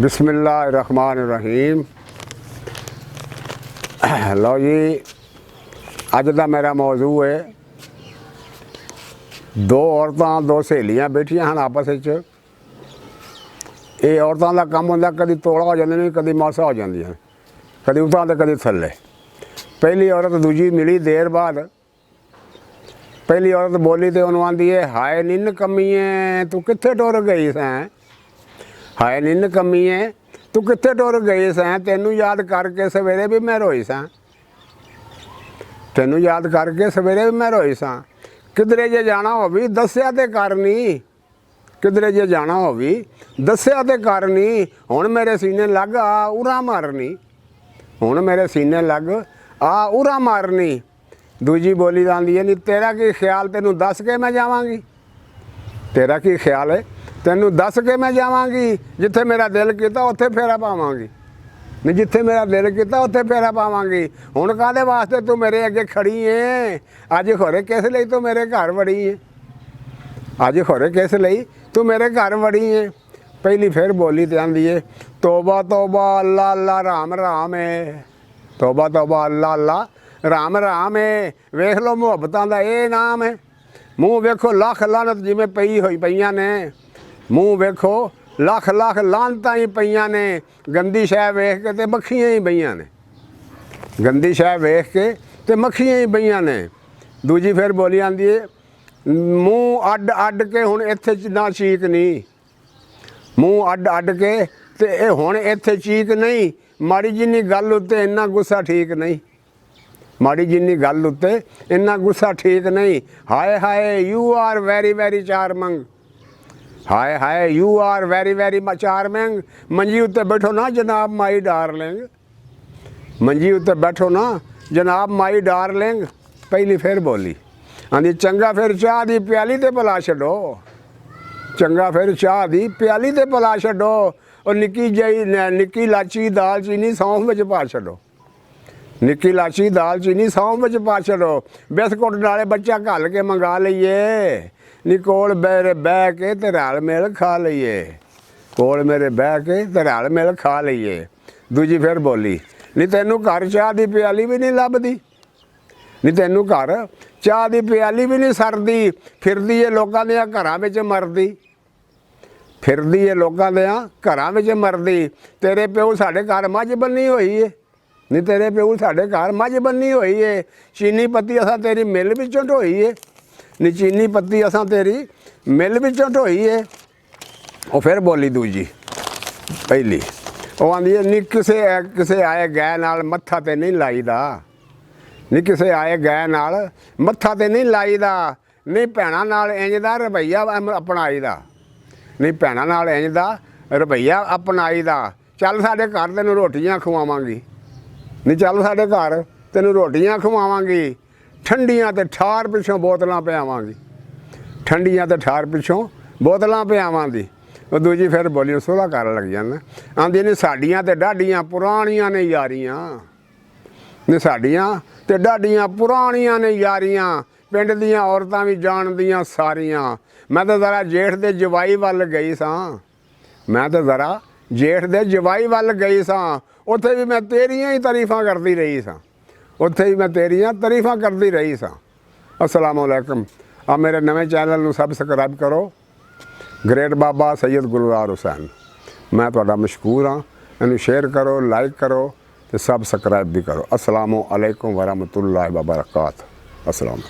बिस्मिल्लाहिर्रहमानिर्रहीम। लो जी, अज का मेरा मौजू है दो औरतां दो सहेलियां बैठियां हैं आपस में। ये औरतों का काम होंदा कभी तोड़ा हो जाते हैं, कभी मासा हो जाए, कभी उतां तो कभी थले। पहली औरत दूजी मिली देर बाद। पहली औरत बोली तो उन्होंने आंदी है, हाय निन्न कमीए तू कित्थे टुर गई सैं, हाय निन्न कमीए तू कित्थे टुर गई सैं, तेनू याद करके सवेरे भी मैं रोई सां, तेनू याद करके सवेरे भी मैं रोई सां। किधरे जे जाना हो भी दस्या ते करनी, किधरे जे जाना हो भी दस्या ते करनी, हुण मेरे सीने लग आ उरा मारनी, हुण मेरे सीने लग आ उरा मारनी। दूजी बोली आंदी है, नहीं तेरा की ख्याल तेनू दस के मैं जावांगी, तेरा की ख्याल है तेनू दस के मैं जावांगी, जिथे मेरा दिल किया उत्थे फेरा पावांगी, नहीं जिथे मेरा दिल किया उत्थे फेरा पावांगी। हुण काहदे वास्ते तू मेरे अगे खड़ी है, अज खोरे किस लई तू मेरे घर वड़ी है, अज खोरे किस लई तू मेरे घर वड़ी है। पहली फिर बोली तो आंदी है, तौबा तौबा अल्लाह अल्लाह राम राम है, तौबा तौबा अल्लाह अल्लाह राम राम है। वेख लो मुहब्बतां दा ये नाम है। मूँह वेखो लख लानत जिमें पई हुई पईयां ने, मूँह वेखो लख लख लानतां ही पईयां ने, गंदी शै वेख के ते मक्खियां ही बईयां ने, गंदी शै वेख के ते मक्खियां ही बईयां ने। दूजी फिर बोली आंदी है, मूँह अड अड के हुण इत्थे ना चीक नहीं, मूँह अड अड के ते हुण इत्थे चीक नहीं, माड़ी जिन्नी गल उत्ते इन्ना गुस्सा ठीक नहीं, माड़ी जिन्नी गल उत्ते इन्ना गुस्सा ठीक नहीं। Hi hi you are very very charming, hi hi you are very very charming. मंजी उत्ते बैठो ना जनाब माई डार्लिंग, मंजी उत्ते बैठो ना जनाब माई डार्लिंग। पहली फिर बोली आंदी, चंगा फिर चाह दी प्याली ते पिला छड्डो, चंगा फिर चाह दी प्याली ते पिला छड्डो, और निक्की जही निक्की लाची दाल चीनी सौंफ विच पा छड्डो, निक्की इलाची दाल चीनी सौंफ विच पा छड्डो, बिस्कुट नाले बच्चा घल के मंगा लईए, नी कोल मेरे बह के ते रल मिल खा लईए, कोल मेरे बह के ते रल मिल खा लईए। दूजी फिर बोली, नी तेनू घर चाह दी प्याली भी नहीं लभदी, नी तेनू घर चाह दी प्याली भी नहीं सरदी, फिरदी है लोकां दियां घरां विच मरदी, फिरदी है लोकां दियां घरां विच मरदी। तेरे प्यो साडे घर मझ बन्नी होई है, नहीं तेरे प्यो साडे घर मझ बन्नी हुई है, चीनी पत्ती असां तेरी मिल विचों ढोई है, नहीं चीनी पत्ती असां तेरी मिल विचों ढोई है। वो फिर बोली दूजी पहली, वो आंदी है, नहीं किसे किसे आए गए नाल मत्था ते नहीं लाईदा, नहीं किसे आए गए नाल मत्था ते नहीं लाईदा, नहीं भैणां नाल इंज दा रवैया अपनाईदा, नहीं भैणां नाल इंज दा रवैया अपनाईदा। चल साडे घर तैनूं रोटियां खवावांगी, नहीं चल साडे घर तैनूं रोटियां खवावांगी, ठंडियां ते ठार पिछों बोतलां पियावांगी, ठंडियां ते ठार पिछों बोतलां पियावांगी। वो दूजी फिर बोली सोला कर लग जाना, आंदी ने साडियां ते डाडियां पुरानियां ने यारियां, ने साडियां ते डाडियां पुरानियां ने यारियां, पिंड दियां औरतां भी जानदियां सारियां। मैं तो जरा जेठ दे जवाई वल गई सां, मैं तो जरा जेठ दे जवाई वल गई सां, उत्थे भी मैं तेरियां ही तारीफां करती रही सां, उत्थे भी मैं तेरियां तारीफां करती रही सां। अस्सलामु अलैकुम। आ मेरे नवे चैनल नूं सबसक्राइब करो, ग्रेट बाबा सैयद गुलजार हुसैन। मैं तुहाडा मशकूर हाँ। इनू शेयर करो, लाइक करो ते सबसक्राइब भी करो। अस्सलामु अलैकुम वरहमतुल्लाहि वबरकातुहू। अस्सलाम।